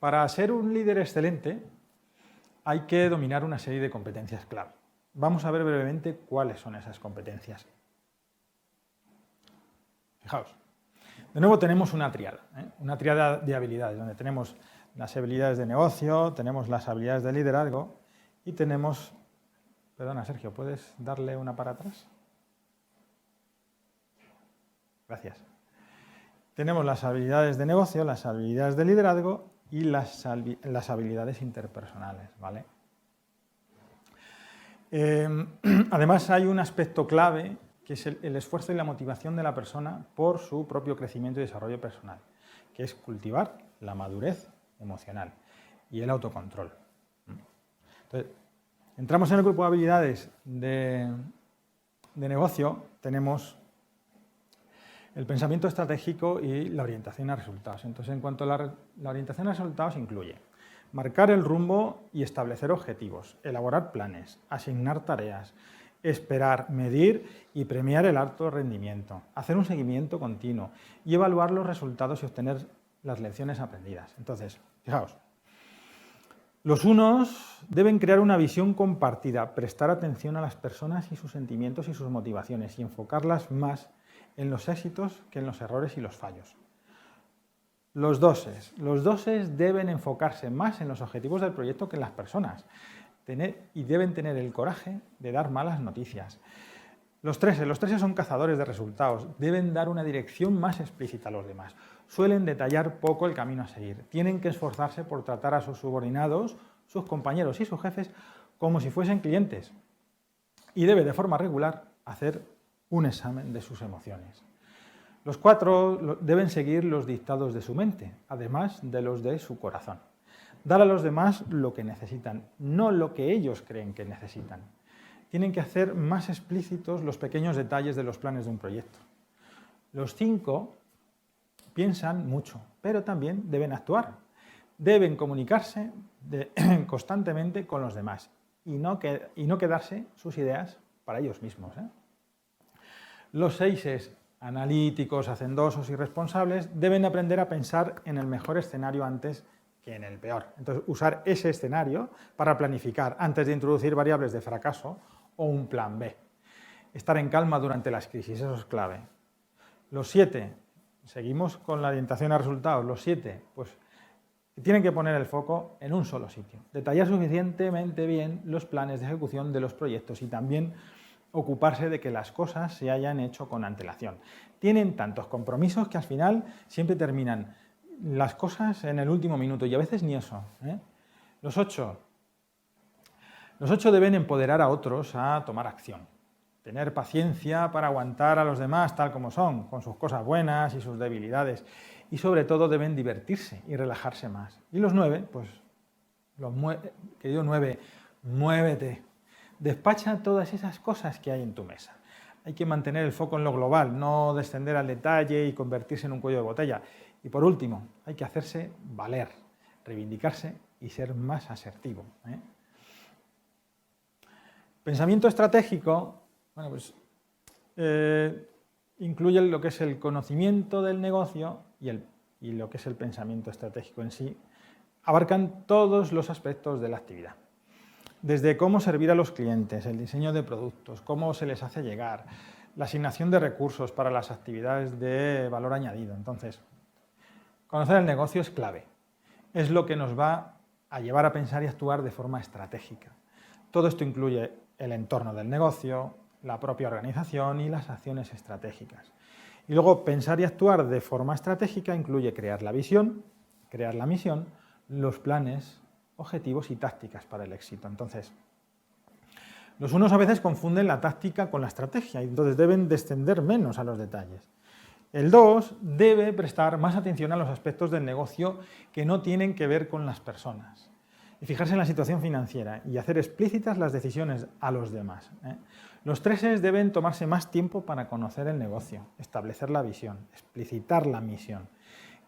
Para ser un líder excelente hay que dominar una serie de competencias clave. Vamos a ver brevemente cuáles son esas competencias. Fijaos, de nuevo tenemos una tríada de habilidades, donde tenemos las habilidades de negocio, tenemos las habilidades de liderazgo y tenemos... Perdona, Sergio, ¿puedes darle una para atrás? Gracias. Tenemos las habilidades de negocio, las habilidades de liderazgo y las habilidades interpersonales, ¿vale? Además, hay un aspecto clave que es el esfuerzo y la motivación de la persona por su propio crecimiento y desarrollo personal, que es cultivar la madurez emocional y el autocontrol. Entonces, entramos en el grupo de habilidades de negocio, tenemos el pensamiento estratégico y la orientación a resultados. Entonces, en cuanto a la orientación a resultados, incluye marcar el rumbo y establecer objetivos, elaborar planes, asignar tareas, esperar, medir y premiar el alto rendimiento, hacer un seguimiento continuo y evaluar los resultados y obtener las lecciones aprendidas. Entonces, fijaos, los unos deben crear una visión compartida, prestar atención a las personas y sus sentimientos y sus motivaciones y enfocarlas más en los éxitos que en los errores y los fallos. Los doses deben enfocarse más en los objetivos del proyecto que en las personas y deben tener el coraje de dar malas noticias. Los treses son cazadores de resultados, deben dar una dirección más explícita a los demás. Suelen detallar poco el camino a seguir, tienen que esforzarse por tratar a sus subordinados, sus compañeros y sus jefes como si fuesen clientes y debe de forma regular hacer un examen de sus emociones. Los 4 deben seguir los dictados de su mente, además de los de su corazón. Dar a los demás lo que necesitan, no lo que ellos creen que necesitan. Tienen que hacer más explícitos los pequeños detalles de los planes de un proyecto. Los 5 piensan mucho, pero también deben actuar. Deben comunicarse constantemente con los demás y no quedarse sus ideas para ellos mismos. Los 6, analíticos, hacendosos y responsables, deben aprender a pensar en el mejor escenario antes que en el peor. Entonces, usar ese escenario para planificar antes de introducir variables de fracaso o un plan B. Estar en calma durante las crisis, eso es clave. Los 7, seguimos con la orientación a resultados, los 7, pues tienen que poner el foco en un solo sitio, detallar suficientemente bien los planes de ejecución de los proyectos y también ocuparse de que las cosas se hayan hecho con antelación. Tienen tantos compromisos que al final siempre terminan las cosas en el último minuto y a veces ni eso. Los 8 deben empoderar a otros a tomar acción. Tener paciencia para aguantar a los demás tal como son, con sus cosas buenas y sus debilidades. Y sobre todo deben divertirse y relajarse más. Y los 9, pues, querido 9, muévete. Despacha todas esas cosas que hay en tu mesa. Hay que mantener el foco en lo global, no descender al detalle y convertirse en un cuello de botella. Y por último, hay que hacerse valer, reivindicarse y ser más asertivo. Pensamiento estratégico, bueno, pues, incluye lo que es el conocimiento del negocio y lo que es el pensamiento estratégico en sí. Abarcan todos los aspectos de la actividad. Desde cómo servir a los clientes, el diseño de productos, cómo se les hace llegar, la asignación de recursos para las actividades de valor añadido. Entonces, conocer el negocio es clave. Es lo que nos va a llevar a pensar y actuar de forma estratégica. Todo esto incluye el entorno del negocio, la propia organización y las acciones estratégicas. Y luego, pensar y actuar de forma estratégica incluye crear la visión, crear la misión, los planes, objetivos y tácticas para el éxito. Entonces, los unos a veces confunden la táctica con la estrategia y entonces deben descender menos a los detalles. El 2 debe prestar más atención a los aspectos del negocio que no tienen que ver con las personas y fijarse en la situación financiera y hacer explícitas las decisiones a los demás. Los 3 deben tomarse más tiempo para conocer el negocio, establecer la visión, explicitar la misión,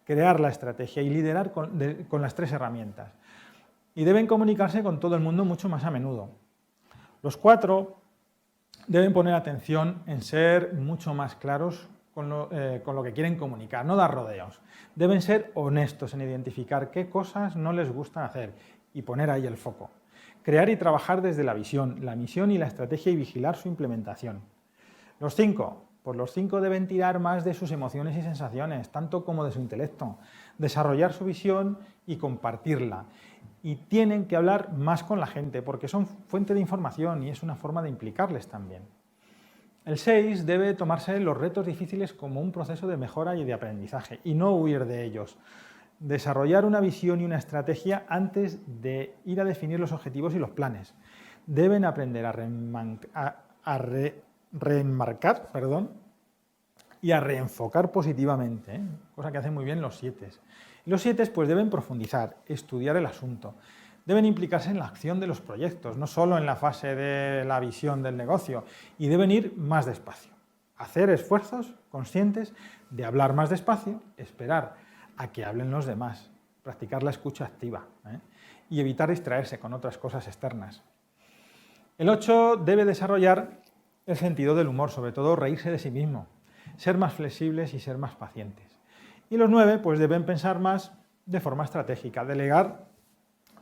crear la estrategia y liderar con las 3 herramientas. Y deben comunicarse con todo el mundo mucho más a menudo. Los 4 deben poner atención en ser mucho más claros con lo que quieren comunicar, no dar rodeos. Deben ser honestos en identificar qué cosas no les gustan hacer y poner ahí el foco. Crear y trabajar desde la visión, la misión y la estrategia y vigilar su implementación. Los 5. Pues los 5 deben tirar más de sus emociones y sensaciones, tanto como de su intelecto, desarrollar su visión y compartirla. Y tienen que hablar más con la gente, porque son fuente de información y es una forma de implicarles también. El 6 debe tomarse los retos difíciles como un proceso de mejora y de aprendizaje, y no huir de ellos. Desarrollar una visión y una estrategia antes de ir a definir los objetivos y los planes. Deben aprender a reenmarcar y a reenfocar positivamente, cosa que hacen muy bien los 7. Los 7 pues deben profundizar, estudiar el asunto, deben implicarse en la acción de los proyectos, no solo en la fase de la visión del negocio, y deben ir más despacio, hacer esfuerzos conscientes de hablar más despacio, esperar a que hablen los demás, practicar la escucha activa y evitar distraerse con otras cosas externas. El 8 debe desarrollar el sentido del humor, sobre todo reírse de sí mismo, ser más flexibles y ser más pacientes. Y los 9 pues deben pensar más de forma estratégica, delegar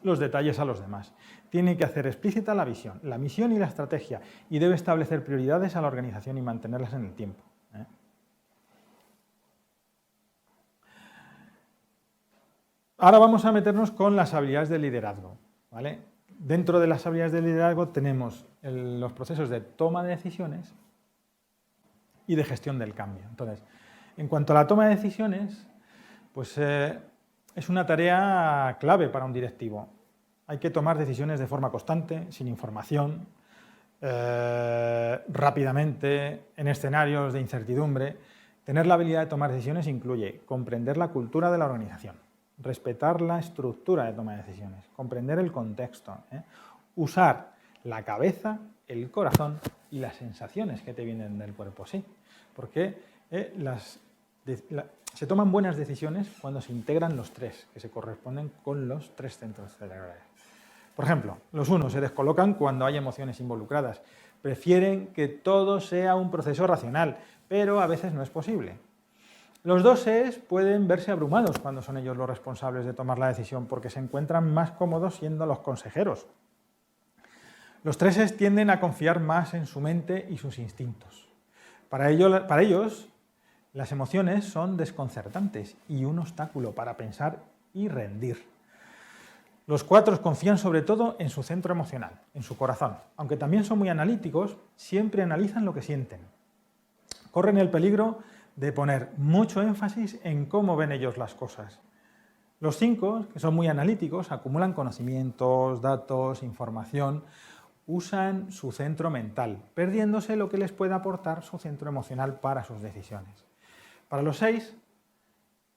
los detalles a los demás. Tiene que hacer explícita la visión, la misión y la estrategia, y debe establecer prioridades a la organización y mantenerlas en el tiempo. Ahora vamos a meternos con las habilidades de liderazgo, ¿vale? Dentro de las habilidades de liderazgo tenemos los procesos de toma de decisiones y de gestión del cambio. Entonces, en cuanto a la toma de decisiones, pues es una tarea clave para un directivo. Hay que tomar decisiones de forma constante, sin información, rápidamente, en escenarios de incertidumbre. Tener la habilidad de tomar decisiones incluye comprender la cultura de la organización, respetar la estructura de toma de decisiones, comprender el contexto, usar la cabeza, el corazón y las sensaciones que te vienen del cuerpo, sí, porque se toman buenas decisiones cuando se integran los 3, que se corresponden con los 3 centros cerebrales. Por ejemplo, los 1 se descolocan cuando hay emociones involucradas, prefieren que todo sea un proceso racional, pero a veces no es posible. Los 2 pueden verse abrumados cuando son ellos los responsables de tomar la decisión, porque se encuentran más cómodos siendo los consejeros. Los 3 tienden a confiar más en su mente y sus instintos. Para ellos, las emociones son desconcertantes y un obstáculo para pensar y rendir. Los 4 confían sobre todo en su centro emocional, en su corazón. Aunque también son muy analíticos, siempre analizan lo que sienten. Corren el peligro de poner mucho énfasis en cómo ven ellos las cosas. Los 5, que son muy analíticos, acumulan conocimientos, datos, información, usan su centro mental, perdiéndose lo que les puede aportar su centro emocional para sus decisiones. Para los 6,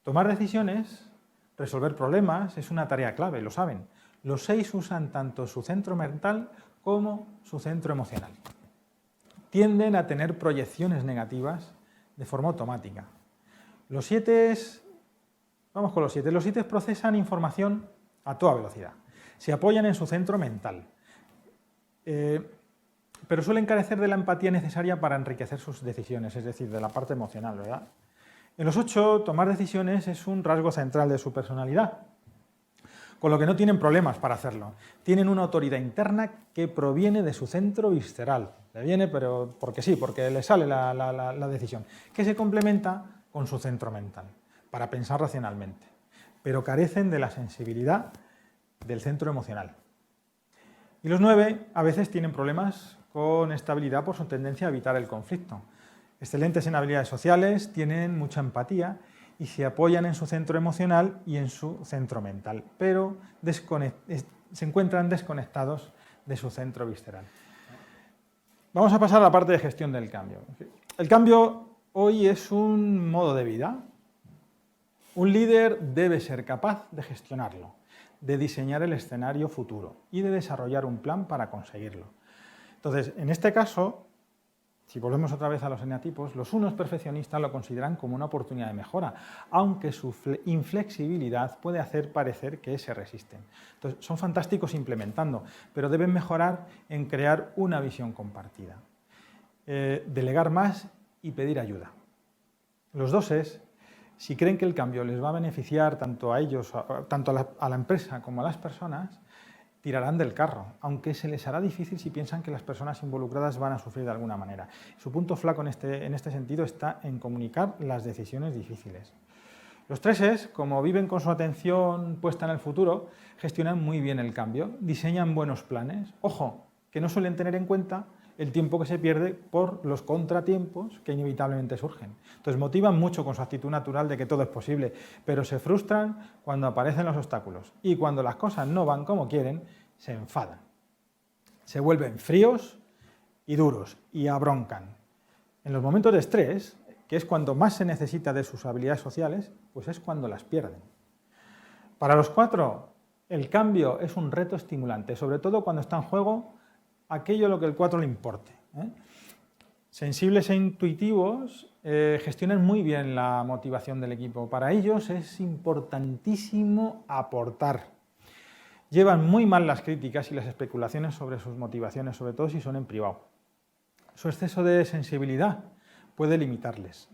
tomar decisiones, resolver problemas, es una tarea clave, lo saben. Los 6 usan tanto su centro mental como su centro emocional. Tienden a tener proyecciones negativas de forma automática. Los 7, vamos con los 7. Los 7 procesan información a toda velocidad. Se apoyan en su centro mental, pero suelen carecer de la empatía necesaria para enriquecer sus decisiones, es decir, de la parte emocional, ¿verdad? En los 8, tomar decisiones es un rasgo central de su personalidad, con lo que no tienen problemas para hacerlo. Tienen una autoridad interna que proviene de su centro visceral. Le viene, pero porque sí, porque le sale la decisión, que se complementa con su centro mental, para pensar racionalmente, pero carecen de la sensibilidad del centro emocional. Y los 9 a veces tienen problemas con estabilidad por su tendencia a evitar el conflicto. Excelentes en habilidades sociales, tienen mucha empatía y se apoyan en su centro emocional y en su centro mental, pero se encuentran desconectados de su centro visceral. Vamos a pasar a la parte de gestión del cambio. El cambio hoy es un modo de vida. Un líder debe ser capaz de gestionarlo, de diseñar el escenario futuro y de desarrollar un plan para conseguirlo. Entonces, en este caso, si volvemos otra vez a los eneatipos, los 1 perfeccionistas lo consideran como una oportunidad de mejora, aunque su inflexibilidad puede hacer parecer que se resisten. Entonces, son fantásticos implementando, pero deben mejorar en crear una visión compartida, delegar más y pedir ayuda. Los 2, si creen que el cambio les va a beneficiar tanto a ellos, tanto a la empresa como a las personas, tirarán del carro, aunque se les hará difícil si piensan que las personas involucradas van a sufrir de alguna manera. Su punto flaco en este sentido está en comunicar las decisiones difíciles. Los 3, como viven con su atención puesta en el futuro, gestionan muy bien el cambio, diseñan buenos planes. Ojo, que no suelen tener en cuenta el tiempo que se pierde por los contratiempos que inevitablemente surgen. Entonces motivan mucho con su actitud natural de que todo es posible, pero se frustran cuando aparecen los obstáculos y cuando las cosas no van como quieren, se enfadan. Se vuelven fríos y duros y abroncan. En los momentos de estrés, que es cuando más se necesita de sus habilidades sociales, pues es cuando las pierden. Para los 4, el cambio es un reto estimulante, sobre todo cuando está en juego aquello a lo que el 4 le importe. Sensibles e intuitivos gestionan muy bien la motivación del equipo. Para ellos es importantísimo aportar. Llevan muy mal las críticas y las especulaciones sobre sus motivaciones, sobre todo si son en privado. Su exceso de sensibilidad puede limitarles.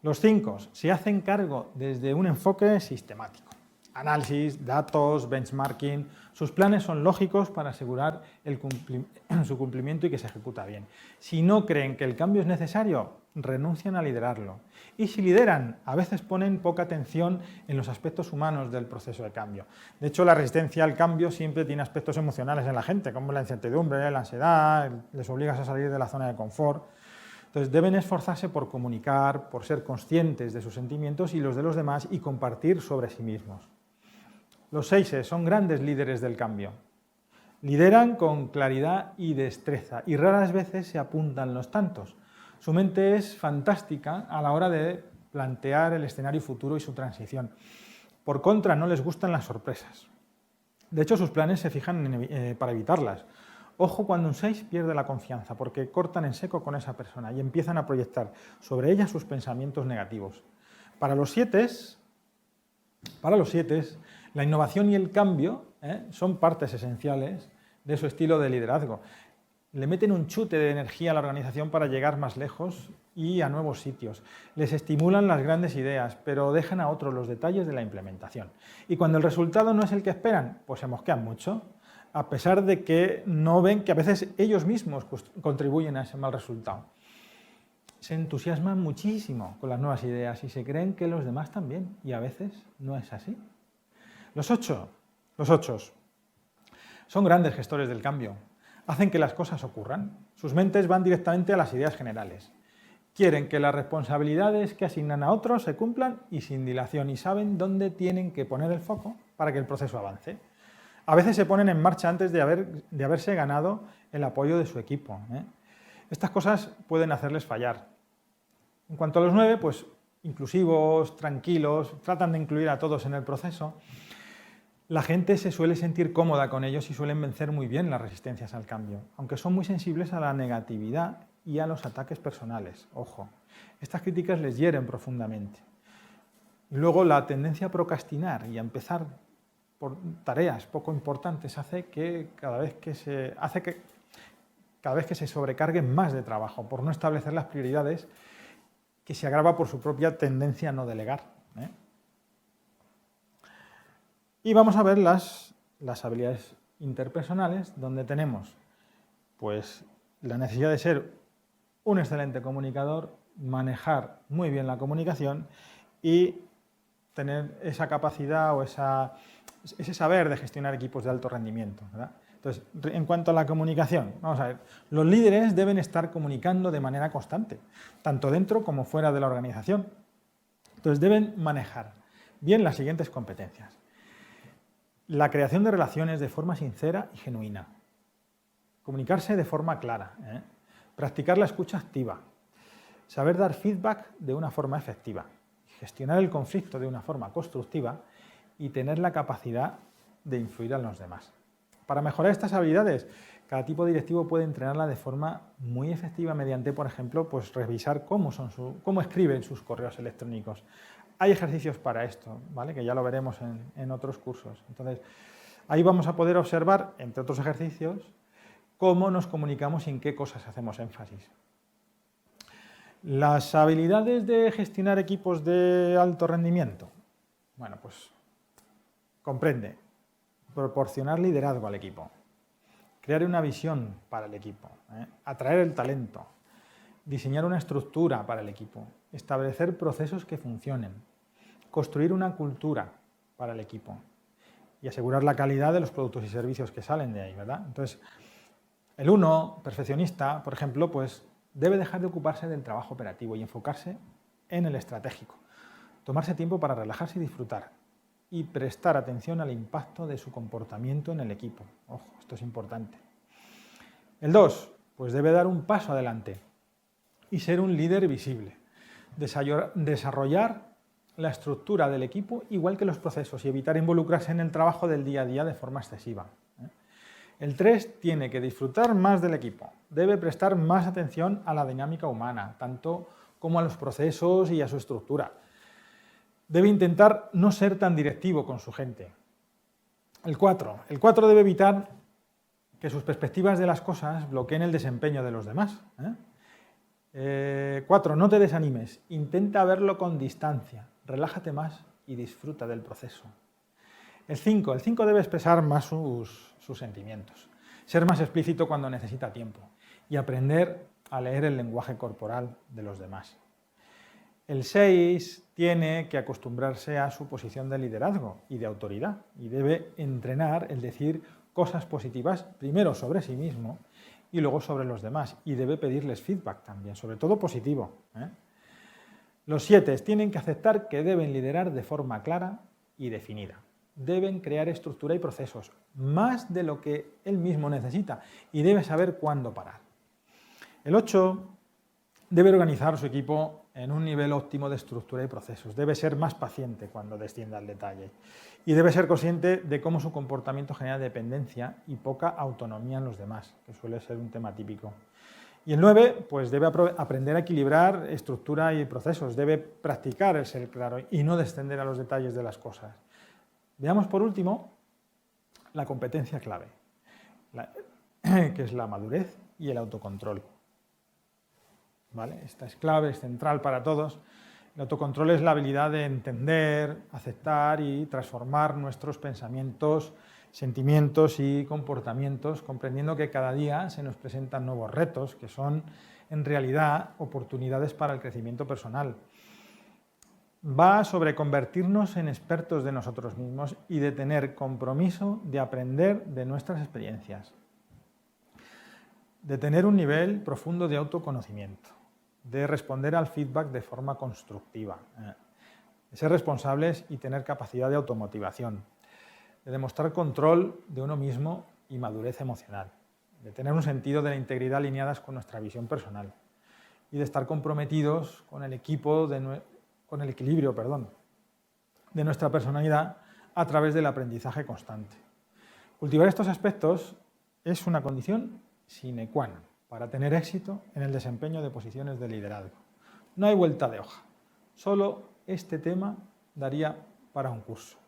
Los 5 se hacen cargo desde un enfoque sistemático. Análisis, datos, benchmarking. Sus planes son lógicos para asegurar su cumplimiento y que se ejecuta bien. Si no creen que el cambio es necesario, renuncian a liderarlo. Y si lideran, a veces ponen poca atención en los aspectos humanos del proceso de cambio. De hecho, la resistencia al cambio siempre tiene aspectos emocionales en la gente, como la incertidumbre, la ansiedad, les obligas a salir de la zona de confort. Entonces, deben esforzarse por comunicar, por ser conscientes de sus sentimientos y los de los demás y compartir sobre sí mismos. Los 6 son grandes líderes del cambio. Lideran con claridad y destreza y raras veces se apuntan los tantos. Su mente es fantástica a la hora de plantear el escenario futuro y su transición. Por contra, no les gustan las sorpresas. De hecho, sus planes se fijan para evitarlas. Ojo cuando un 6 pierde la confianza, porque cortan en seco con esa persona y empiezan a proyectar sobre ella sus pensamientos negativos. Para los 7, la innovación y el cambio son partes esenciales de su estilo de liderazgo. Le meten un chute de energía a la organización para llegar más lejos y a nuevos sitios. Les estimulan las grandes ideas, pero dejan a otros los detalles de la implementación. Y cuando el resultado no es el que esperan, pues se mosquean mucho, a pesar de que no ven que a veces ellos mismos contribuyen a ese mal resultado. Se entusiasman muchísimo con las nuevas ideas y se creen que los demás también, y a veces no es así. Los 8 son grandes gestores del cambio. Hacen que las cosas ocurran. Sus mentes van directamente a las ideas generales. Quieren que las responsabilidades que asignan a otros se cumplan y sin dilación, y saben dónde tienen que poner el foco para que el proceso avance. A veces se ponen en marcha antes de haberse ganado el apoyo de su equipo. Estas cosas pueden hacerles fallar. En cuanto a los 9, pues inclusivos, tranquilos, tratan de incluir a todos en el proceso. La gente se suele sentir cómoda con ellos y suelen vencer muy bien las resistencias al cambio, aunque son muy sensibles a la negatividad y a los ataques personales. Ojo, estas críticas les hieren profundamente. Luego, la tendencia a procrastinar y a empezar por tareas poco importantes hace que cada vez que se sobrecarguen más de trabajo por no establecer las prioridades, que se agrava por su propia tendencia a no delegar. Y vamos a ver las habilidades interpersonales, donde tenemos pues, la necesidad de ser un excelente comunicador, manejar muy bien la comunicación y tener esa capacidad o ese saber de gestionar equipos de alto rendimiento, ¿verdad? Entonces, en cuanto a la comunicación, vamos a ver, los líderes deben estar comunicando de manera constante, tanto dentro como fuera de la organización. Entonces, deben manejar bien las siguientes competencias. La creación de relaciones de forma sincera y genuina. Comunicarse de forma clara. Practicar la escucha activa. Saber dar feedback de una forma efectiva. Gestionar el conflicto de una forma constructiva y tener la capacidad de influir en los demás. Para mejorar estas habilidades, cada tipo directivo puede entrenarla de forma muy efectiva mediante, por ejemplo, pues revisar cómo escriben sus correos electrónicos. Hay ejercicios para esto, ¿vale? Que ya lo veremos en otros cursos. Entonces, ahí vamos a poder observar, entre otros ejercicios, cómo nos comunicamos y en qué cosas hacemos énfasis. Las habilidades de gestionar equipos de alto rendimiento. Bueno, pues comprende proporcionar liderazgo al equipo, crear una visión para el equipo, atraer el talento, diseñar una estructura para el equipo, establecer procesos que funcionen, construir una cultura para el equipo y asegurar la calidad de los productos y servicios que salen de ahí, ¿verdad? Entonces, el 1, perfeccionista, por ejemplo, pues debe dejar de ocuparse del trabajo operativo y enfocarse en el estratégico, tomarse tiempo para relajarse y disfrutar y prestar atención al impacto de su comportamiento en el equipo. Ojo, esto es importante. El 2, pues debe dar un paso adelante y ser un líder visible. Desarrollar la estructura del equipo igual que los procesos y evitar involucrarse en el trabajo del día a día de forma excesiva. El 3 tiene que disfrutar más del equipo, debe prestar más atención a la dinámica humana, tanto como a los procesos y a su estructura. Debe intentar no ser tan directivo con su gente. El 4 debe evitar que sus perspectivas de las cosas bloqueen el desempeño de los demás. 4, no te desanimes, intenta verlo con distancia, relájate más y disfruta del proceso. El 5 debe expresar más sus sentimientos, ser más explícito cuando necesita tiempo y aprender a leer el lenguaje corporal de los demás. El 6 tiene que acostumbrarse a su posición de liderazgo y de autoridad y debe entrenar el decir cosas positivas primero sobre sí mismo y luego sobre los demás y debe pedirles feedback también, sobre todo positivo. Los 7 tienen que aceptar que deben liderar de forma clara y definida. Deben crear estructura y procesos, más de lo que él mismo necesita y debe saber cuándo parar. El 8 debe organizar su equipo en un nivel óptimo de estructura y procesos. Debe ser más paciente cuando descienda al detalle y debe ser consciente de cómo su comportamiento genera dependencia y poca autonomía en los demás, que suele ser un tema típico. Y el 9, pues debe aprender a equilibrar estructura y procesos, debe practicar el ser claro y no descender a los detalles de las cosas. Veamos por último la competencia clave, que es la madurez y el autocontrol. ¿Vale? Esta es clave, es central para todos. El autocontrol es la habilidad de entender, aceptar y transformar nuestros pensamientos, sentimientos y comportamientos, comprendiendo que cada día se nos presentan nuevos retos que son en realidad oportunidades para el crecimiento personal. Va sobre convertirnos en expertos de nosotros mismos y de tener compromiso de aprender de nuestras experiencias, de tener un nivel profundo de autoconocimiento, de responder al feedback de forma constructiva, de ser responsables y tener capacidad de automotivación, de demostrar control de uno mismo y madurez emocional, de tener un sentido de la integridad alineadas con nuestra visión personal y de estar comprometidos con el equilibrio de nuestra personalidad a través del aprendizaje constante. Cultivar estos aspectos es una condición sine qua non para tener éxito en el desempeño de posiciones de liderazgo. No hay vuelta de hoja. Solo este tema daría para un curso.